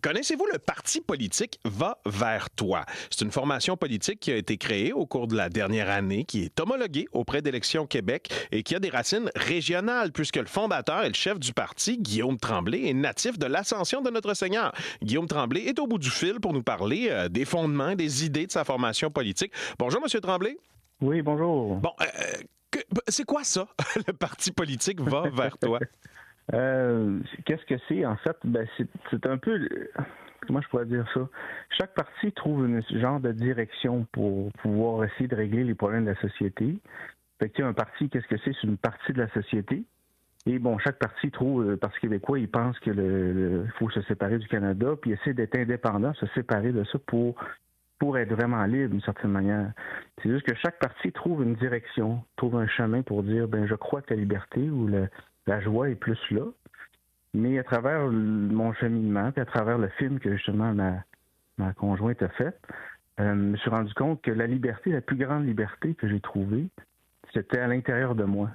Connaissez-vous le Parti politique Va vers toi? C'est une formation politique qui a été créée au cours de la dernière année, qui est homologuée auprès d'Élections Québec et qui a des racines régionales, puisque le fondateur et le chef du parti, Guillaume Tremblay, est natif de l'Ascension de Notre-Seigneur. Guillaume Tremblay est au bout du fil pour nous parler des fondements, des idées de sa formation politique. Bonjour, Monsieur Tremblay. Oui, bonjour. Bon, c'est quoi ça, le Parti politique Va vers toi? Qu'est-ce que c'est, en fait? C'est un peu... Comment je pourrais dire ça? Chaque parti trouve un genre de direction pour pouvoir essayer de régler les problèmes de la société. Fait que, un parti, qu'est-ce que c'est? C'est une partie de la société. Et bon, chaque parti trouve, le Parti québécois, il pense que il faut se séparer du Canada, puis essaie d'être indépendant, se séparer de ça pour être vraiment libre d'une certaine manière. C'est juste que chaque parti trouve une direction, trouve un chemin pour dire, je crois que la liberté ou la joie est plus là. Mais à travers mon cheminement, puis à travers le film que justement ma conjointe a fait, je me suis rendu compte que la liberté, la plus grande liberté que j'ai trouvée, c'était à l'intérieur de moi.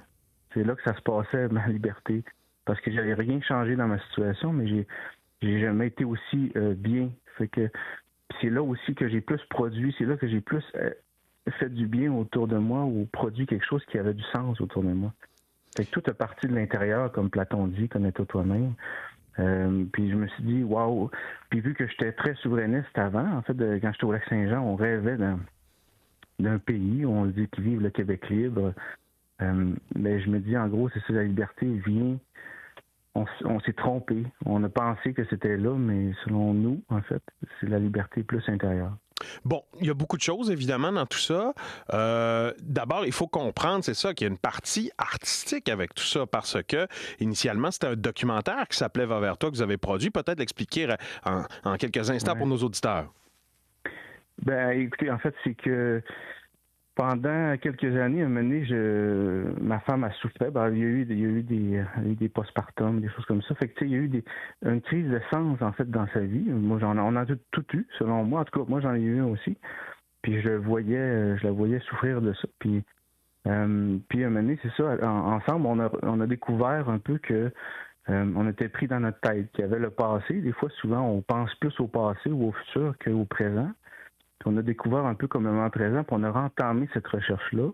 C'est là que ça se passait, ma liberté. Parce que j'avais rien changé dans ma situation, mais j'ai jamais été aussi bien. Fait que c'est là aussi que j'ai plus produit, c'est là que j'ai plus fait du bien autour de moi ou produit quelque chose qui avait du sens autour de moi. Fait que tout est parti de l'intérieur, comme Platon dit, connais-toi toi-même. Puis je me suis dit, waouh. Puis vu que j'étais très souverainiste avant, en fait, quand j'étais au Lac-Saint-Jean, on rêvait d'un pays où on dit qu'il vive le Québec libre. Mais je me dis, en gros, c'est ça, la liberté vient. On s'est trompé. On a pensé que c'était là, mais selon nous, en fait, c'est la liberté plus intérieure. Bon, il y a beaucoup de choses, évidemment, dans tout ça. D'abord, il faut comprendre, c'est ça, qu'il y a une partie artistique avec tout ça, parce que, initialement, c'était un documentaire qui s'appelait Va vers toi, que vous avez produit. Peut-être l'expliquer en quelques instants pour nos auditeurs. Écoutez, en fait, c'est que pendant quelques années, à un moment donné, ma femme a souffert. Il y a eu des postpartum, des choses comme ça. Fait que, tu sais, il y a eu une crise de sens, en fait, dans sa vie. Moi, on a tout eu, selon moi. En tout cas, moi, j'en ai eu un aussi. Puis je la voyais souffrir de ça. Puis à un moment donné, c'est ça, ensemble, on a découvert un peu que on était pris dans notre tête, qu'il y avait le passé. Des fois, souvent, on pense plus au passé ou au futur qu'au présent. On a découvert un peu comme le moment présent, puis on a entamé cette recherche-là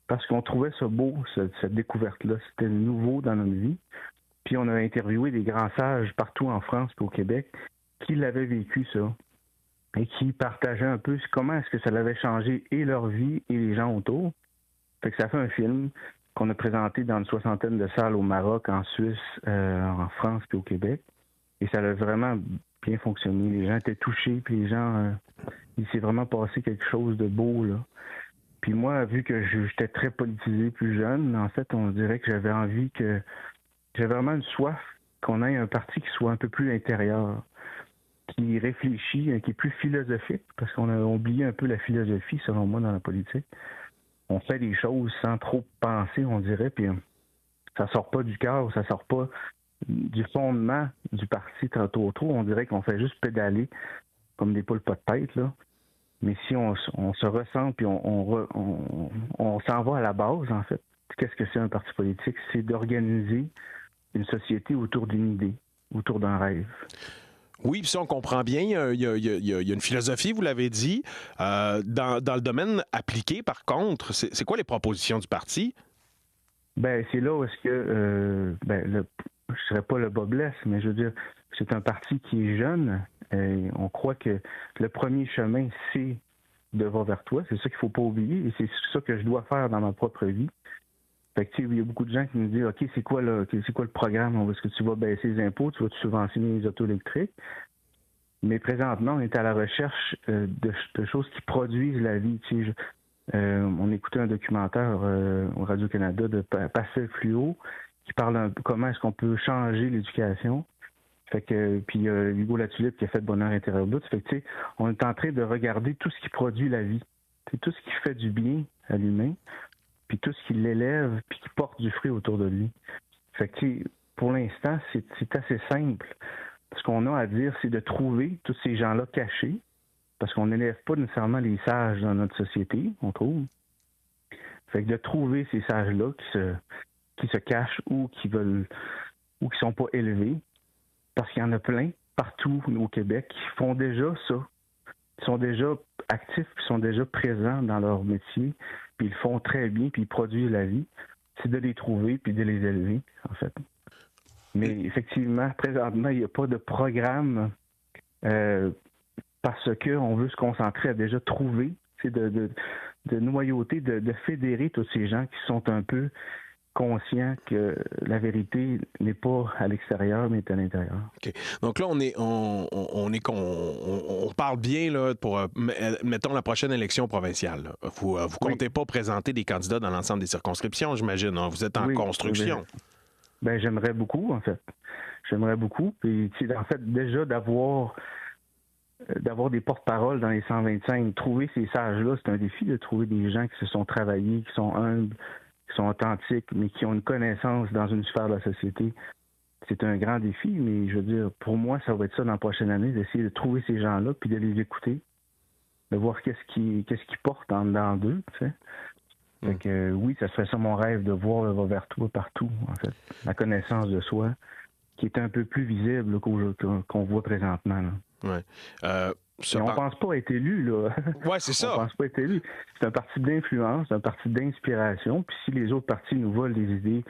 parce qu'on trouvait ça beau, cette découverte-là. C'était nouveau dans notre vie. Puis on a interviewé des grands sages partout en France et au Québec qui l'avaient vécu, ça, et qui partageaient un peu comment est-ce que ça l'avait changé et leur vie et les gens autour. Fait que ça fait un film qu'on a présenté dans une soixantaine de salles au Maroc, en Suisse, en France et au Québec. Et ça a vraiment bien fonctionné. Les gens étaient touchés, puis les gens... il s'est vraiment passé quelque chose de beau, là. Puis moi, vu que j'étais très politisé plus jeune, en fait, on dirait que j'avais envie que... J'avais vraiment une soif qu'on ait un parti qui soit un peu plus intérieur, qui réfléchit, qui est plus philosophique, parce qu'on a oublié un peu la philosophie, selon moi, dans la politique. On fait des choses sans trop penser, on dirait, puis ça sort pas du cœur, ça sort pas du fondement du parti trop. On dirait qu'on fait juste pédaler comme des poules pas de tête, là. Mais si on se ressent puis on s'en va à la base, en fait, qu'est-ce que c'est un parti politique? C'est d'organiser une société autour d'une idée, autour d'un rêve. Oui, puis ça, on comprend bien. Il y a une philosophie, vous l'avez dit. Dans le domaine appliqué, par contre, c'est quoi les propositions du parti? C'est là où est-ce que, je serais pas le bas blesse, mais je veux dire, c'est un parti qui est jeune. On croit que le premier chemin, c'est de va vers toi. C'est ça qu'il faut pas oublier. Et c'est ça que je dois faire dans ma propre vie. Fait que, il y a beaucoup de gens qui me disent, OK, c'est quoi le programme? Est-ce que tu vas baisser les impôts? Tu vas subventionner les autos électriques? Mais présentement, on est à la recherche de choses qui produisent la vie. On écoutait un documentaire au Radio-Canada de Pascal Fluo qui parle un peu comment est-ce qu'on peut changer l'éducation. Fait que puis Hugo Latulippe qui a fait Bonheur intérieur but. Fait que on est en train de regarder tout ce qui produit la vie. C'est tout ce qui fait du bien à l'humain, puis tout ce qui l'élève, puis qui porte du fruit autour de lui. Fait que pour l'instant, c'est assez simple. Ce qu'on a à dire, c'est de trouver tous ces gens-là cachés, parce qu'on n'élève pas nécessairement les sages dans notre société, on trouve. Fait que de trouver ces sages-là qui se cachent ou qui sont pas élevés, parce qu'il y en a plein. partout au Québec qui font déjà ça. Ils sont déjà actifs, puis sont déjà présents dans leur métier, puis ils le font très bien, puis ils produisent la vie. C'est de les trouver, puis de les élever, en fait. Mais effectivement, présentement, il n'y a pas de programme parce qu'on veut se concentrer à déjà trouver, de noyauter, de fédérer tous ces gens qui sont un peu conscients que la vérité n'est pas à l'extérieur, mais est à l'intérieur. OK. Donc là, on parle bien là, pour, mettons, la prochaine élection provinciale. Là. Vous comptez pas présenter des candidats dans l'ensemble des circonscriptions, j'imagine. Hein? Vous êtes en construction. Ben, j'aimerais beaucoup, en fait. J'aimerais beaucoup. Puis, en fait, déjà d'avoir des porte-paroles dans les 125, trouver ces sages-là, c'est un défi de trouver des gens qui se sont travaillés, qui sont humbles, qui sont authentiques, mais qui ont une connaissance dans une sphère de la société. C'est un grand défi, mais je veux dire, pour moi, ça va être ça dans la prochaine année, d'essayer de trouver ces gens-là, puis de les écouter, de voir qu'est-ce qu'ils portent en dedans d'eux, tu sais. Fait que oui, ça serait ça mon rêve, de voir le Va-vers-toi partout, en fait. La connaissance de soi, qui est un peu plus visible là, qu'on voit présentement. Là. Ouais. On ne pense pas être élu, là. Oui, c'est ça. On pense pas être élu. C'est un parti d'influence, c'est un parti d'inspiration. Puis si les autres partis nous volent des idées,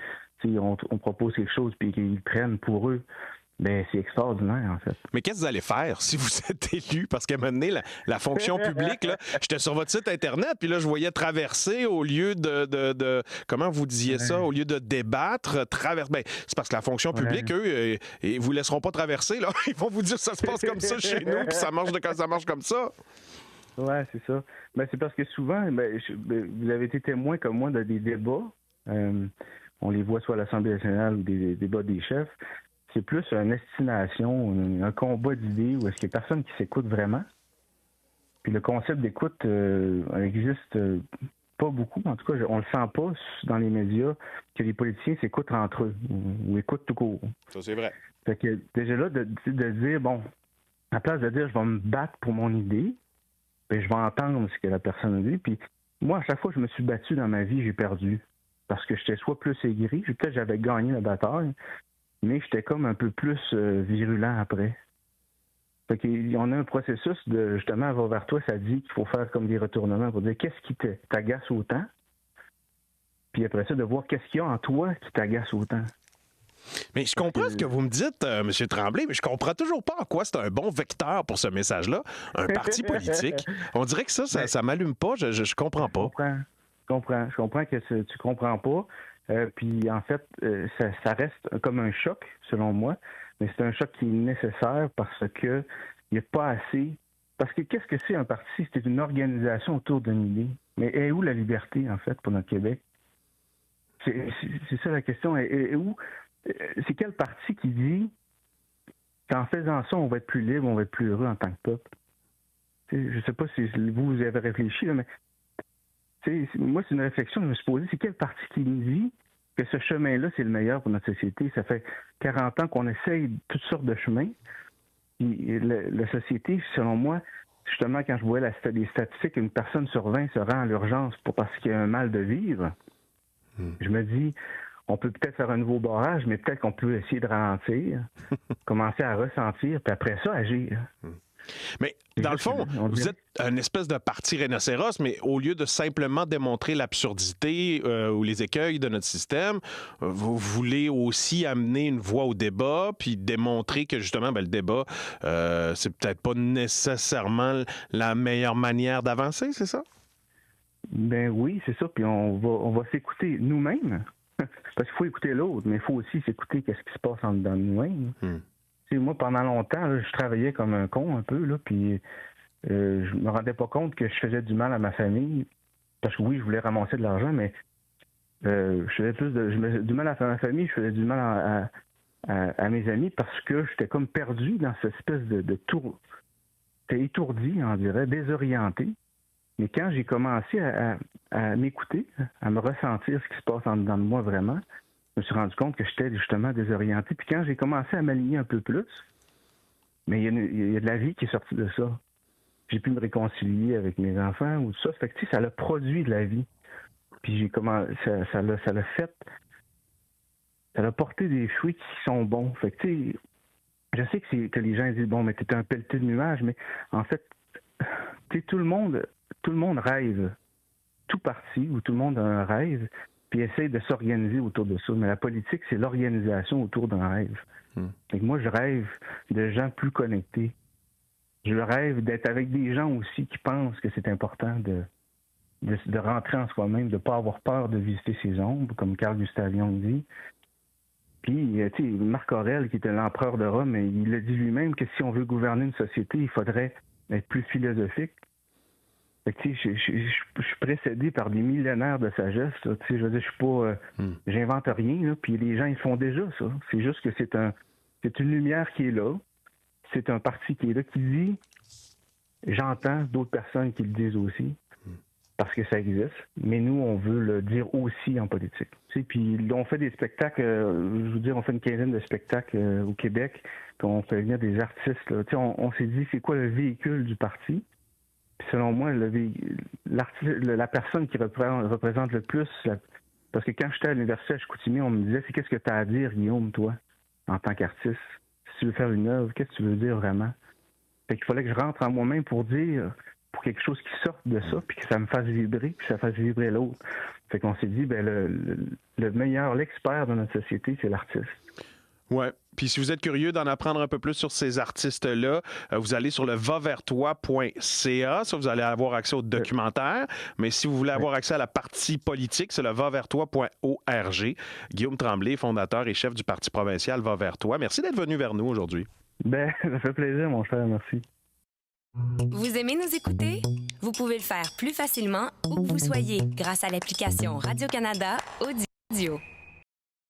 on propose quelque chose puis qu'ils prennent pour eux, ben c'est extraordinaire, en fait. Mais qu'est-ce que vous allez faire si vous êtes élu? Parce qu'à un moment donné, la fonction publique, là, j'étais sur votre site Internet, puis là, je voyais traverser au lieu de comment vous disiez ça? Au lieu de débattre, ben, c'est parce que la fonction publique, eux, ils vous laisseront pas traverser, là. Ils vont vous dire ça se passe comme ça chez nous, puis ça marche comme ça. Oui, c'est ça. Ben, c'est parce que souvent, vous avez été témoin comme moi de des débats. On les voit soit à l'Assemblée nationale ou des débats des chefs. C'est plus une estimation, un combat d'idées où est-ce qu'il n'y a personne qui s'écoute vraiment. Puis le concept d'écoute existe pas beaucoup. En tout cas, on le sent pas dans les médias que les politiciens s'écoutent entre eux ou écoutent tout court. Ça, c'est vrai. Fait que déjà là, de dire, bon, à la place de dire je vais me battre pour mon idée, ben, je vais entendre ce que la personne dit. Puis moi, à chaque fois que je me suis battu dans ma vie, j'ai perdu. Parce que j'étais soit plus aigri, peut-être j'avais gagné la bataille, mais j'étais comme un peu plus virulent après. Fait qu'on a un processus de, justement, va vers toi, ça dit qu'il faut faire comme des retournements pour dire qu'est-ce qui t'agace autant, puis après ça, de voir qu'est-ce qu'il y a en toi qui t'agace autant. Mais je comprends ce que vous me dites, M. Tremblay, mais je comprends toujours pas en quoi c'est un bon vecteur pour ce message-là. Un parti politique. On dirait que ça m'allume pas, je comprends pas. Je comprends que tu comprends pas. Puis en fait, ça reste comme un choc, selon moi, mais c'est un choc qui est nécessaire parce que il n'y a pas assez. Parce que qu'est-ce que c'est un parti? C'est une organisation autour d'une idée. Mais est où la liberté, en fait, pour notre Québec? C'est ça la question. Et où? C'est quel parti qui dit qu'en faisant ça, on va être plus libre, on va être plus heureux en tant que peuple? Je ne sais pas si vous avez réfléchi, là, mais moi, c'est une réflexion que je me suis posée. C'est quel parti qui nous dit que ce chemin-là, c'est le meilleur pour notre société? Ça fait 40 ans qu'on essaye toutes sortes de chemins. Puis la société, selon moi, justement, quand je voyais les statistiques, une personne sur 20 se rend à l'urgence parce qu'il y a un mal de vivre, je me dis, on peut peut-être faire un nouveau barrage, mais peut-être qu'on peut essayer de ralentir, commencer à ressentir, puis après ça, agir. Mais dans le fond, vous êtes une espèce de parti rhinocéros, mais au lieu de simplement démontrer l'absurdité ou les écueils de notre système, vous voulez aussi amener une voix au débat, puis démontrer que justement, le débat, c'est peut-être pas nécessairement la meilleure manière d'avancer, c'est ça? Ben oui, c'est ça. Puis on va s'écouter nous-mêmes, parce qu'il faut écouter l'autre, mais il faut aussi s'écouter qu'est-ce qui se passe en dedans de nous-mêmes. Moi, pendant longtemps, là, je travaillais comme un con un peu, là, puis je me rendais pas compte que je faisais du mal à ma famille. Parce que oui, je voulais ramasser de l'argent, mais je faisais du mal à ma famille, je faisais du mal à mes amis parce que j'étais comme perdu dans cette espèce de tour. J'étais étourdi, on dirait, désorienté. Mais quand j'ai commencé à m'écouter, à me ressentir ce qui se passe en dedans de moi vraiment, je me suis rendu compte que j'étais justement désorienté. Puis quand j'ai commencé à m'aligner un peu plus, mais il y a de la vie qui est sortie de ça. J'ai pu me réconcilier avec mes enfants ou tout ça. Fait que, ça a produit de la vie. Puis ça l'a porté des fruits qui sont bons. Fait que, je sais que les gens disent, bon, mais t'es un pelleté de nuages, mais en fait, tout le monde rêve. Tout parti ou tout le monde a un rêve, puis essaye de s'organiser autour de ça. Mais la politique, c'est l'organisation autour d'un rêve. Et moi, je rêve de gens plus connectés. Je rêve d'être avec des gens aussi qui pensent que c'est important de rentrer en soi-même, de ne pas avoir peur de visiter ses ombres, comme Carl Gustav Jung dit. Puis, tu sais, Marc Aurèle, qui était l'empereur de Rome, il a dit lui-même que si on veut gouverner une société, il faudrait être plus philosophique. Fait que, je suis précédé par des millénaires de sagesse. Là. Je veux dire, je suis pas, j'invente rien. Là, puis les gens, ils font déjà ça. C'est juste que c'est une lumière qui est là. C'est un parti qui est là qui dit. J'entends d'autres personnes qui le disent aussi, parce que ça existe. Mais nous, on veut le dire aussi en politique. Puis on fait des spectacles. Je veux dire, on fait une quinzaine de spectacles au Québec. Puis on fait venir des artistes. Là. On s'est dit, c'est quoi le véhicule du parti? Puis selon moi, la personne qui représente le plus, parce que quand j'étais à l'université à Chicoutimi, on me disait, c'est qu'est-ce que tu as à dire, Guillaume, toi, en tant qu'artiste? Si tu veux faire une œuvre, qu'est-ce que tu veux dire vraiment? Fait qu'il fallait que je rentre en moi-même pour quelque chose qui sorte de ça, puis que ça me fasse vibrer, puis que ça fasse vibrer l'autre. Fait qu'on s'est dit, le meilleur, l'expert de notre société, c'est l'artiste. Oui. Puis si vous êtes curieux d'en apprendre un peu plus sur ces artistes-là, vous allez sur le vaverstoi.ca. Ça, vous allez avoir accès au documentaire. Mais si vous voulez avoir accès à la partie politique, c'est le vaverstoi.org. Guillaume Tremblay, fondateur et chef du parti provincial Va Vers Toi. Merci d'être venu vers nous aujourd'hui. Ça fait plaisir, mon cher. Merci. Vous aimez nous écouter? Vous pouvez le faire plus facilement où que vous soyez grâce à l'application Radio-Canada Audio.